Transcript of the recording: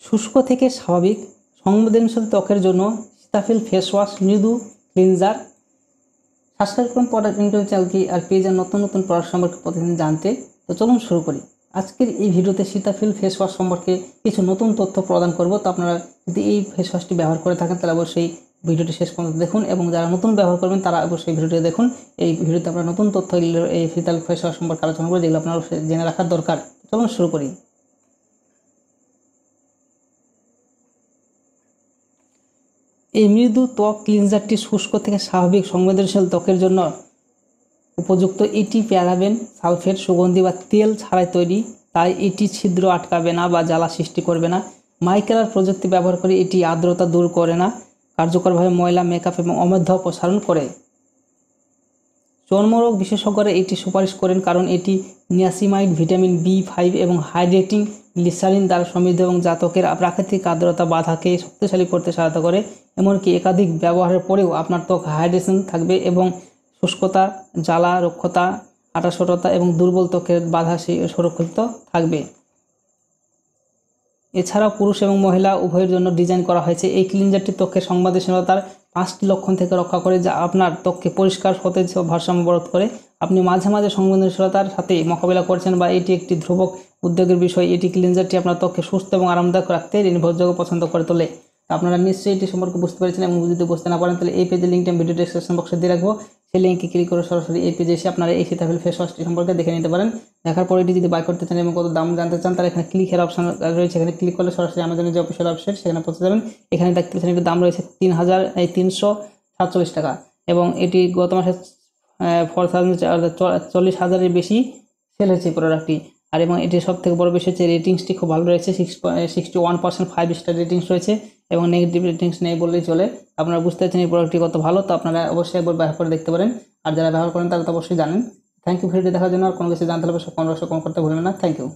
শুষ্ক থেকে স্বাভাবিক সংবেদনশীল ত্বকের জন্য সিতাফিল ফেস ওয়াশ মৃদু ক্লিনজার। সাবস্ক্রাইব করুন প্রোডাক্ট ইন্টারভিউ চ্যানেলটি আর পেয়ে যান নতুন নতুন প্রোডাক্ট সম্পর্কে প্রতিদিন জানতে। তো চলুন শুরু করি। আজকের এই ভিডিওতে সিতাফিল ফেস ওয়াশ সম্পর্কে কিছু নতুন তথ্য প্রদান করব। তো আপনারা যদি এই ফেস ওয়াশটি ব্যবহার করে থাকেন তাহলে অবশ্যই ভিডিওটি শেষ পর্যন্ত দেখুন, এবং যারা নতুন ব্যবহার করবেন তারা অবশ্যই ভিডিওটি দেখুন। এই ভিডিওতে আমরা নতুন তথ্য এই সিতাফিল ফেস ওয়াশ সম্পর্কে আলোচনা করব, যেগুলো আপনারা জেনে রাখার দরকার। চলুন শুরু করি। এই মৃদু ত্বক ক্লিনজারটি শুষ্ক থেকে স্বাভাবিক সংবেদনশীল ত্বকের জন্য উপযুক্ত। এটি প্যারাবেন, সালফেট, সুগন্ধি বা তেল ছাড়াই তৈরি, তাই এটি ছিদ্র আটকাবে না বা জ্বালা সৃষ্টি করবে না। মাইকেলার প্রযুক্তি ব্যবহার করে এটি আর্দ্রতা দূর করে না, কার্যকরভাবে ময়লা, মেকআপ এবং অমেধ্য অপসারণ করে। চর্মরোগ বিশেষজ্ঞরা এটি সুপারিশ করেন কারণ এটি নিয়াসিমাইড, ভিটামিন B5 এবং হাইড্রেটিং গ্লিসারিন দ্বারা সমৃদ্ধ এবং যা ত্বকের প্রাকৃতিক আর্দ্রতা বাধাকে শক্তিশালী করতে সহায়তা করে। এমনকি একাধিক ব্যবহারের পরেও আপনার ত্বক হাইড্রেশন থাকবে এবং শুষ্কতা, জ্বালা, রুক্ষতা, আটাশটতা এবং দুর্বল ত্বকের বাধা সুরক্ষিত থাকবে। এছাড়াও পুরুষ এবং মহিলা উভয়ের জন্য ডিজাইন করা হয়েছে। এই ক্লিনজারটি ত্বকের সংবেদনশীলতার 5টি লক্ষণ থেকে রক্ষা করে, যা আপনার ত্বককে পরিষ্কার, সতেজ ও ভারসাম্যবরোধ করে। আপনি মাঝে মাঝে সংবেদনশীলতার সাথে মোকাবিলা করছেন বা এটি একটি ধ্রুবক উদ্যোগের বিষয়, এটি ক্লিনজারটি আপনার ত্বককে সুস্থ এবং আরামদায়ক রাখতে নির্ভরযোগ্য পছন্দ করে তোলে। আপনারা নিশ্চয়ই এটি সম্পর্কে বুঝতে পেরেছেন, এবং যদি বুঝতে না পারেন তাহলে এই পেজের লিঙ্কটি আমি ভিডিও ডেসক্রিপশন বক্সে দিয়ে রাখবো। সেই লিঙ্কে ক্লিক করে সরাসরি এই পেজে এসে আপনারা এই সিতাফিল ফেস ওয়াশটি সম্পর্কে দেখে নিতে পারেন। দেখার পরে এটি যদি বাই করতে চান এবং কত দাম জানতে চান তাহলে এখানে ক্লিকের অপশন রয়েছে, এখানে ক্লিক করলে সরাসরি আমাজনের যে অফিসিয়াল ওয়েবসাইট সেখানে পৌঁছে যাবেন। এখানে দেখতে পাচ্ছেন এটির দাম রয়েছে 3,347 টাকা, এবং এটি গত মাসে 40,000-এর বেশি সেল হয়েছে এই প্রোডাক্টটি। আর এবং এটির সব থেকে বড় বিষয় হচ্ছে রেটিংসটি খুব ভালো রয়েছে, 61% 5 স্টার রেটিংস রয়েছে, এবং নেগেটিভ রেটিংস নেই বললেই চলে। আপনারা বুঝতে পারছেন এই প্রোডাক্টটি কত ভালো। তো আপনারা অবশ্যই একবার ব্যবহার করে দেখতে পারেন, আর যারা ব্যবহার করেন তারা তো অবশ্যই জানেন। থ্যাংক ইউ ভিডিওটি দেখার জন্য। আর কোনো কিছু জানতে হলে কমেন্ট বক্সে কমেন্ট করতে ভুলবেন না। Thank you.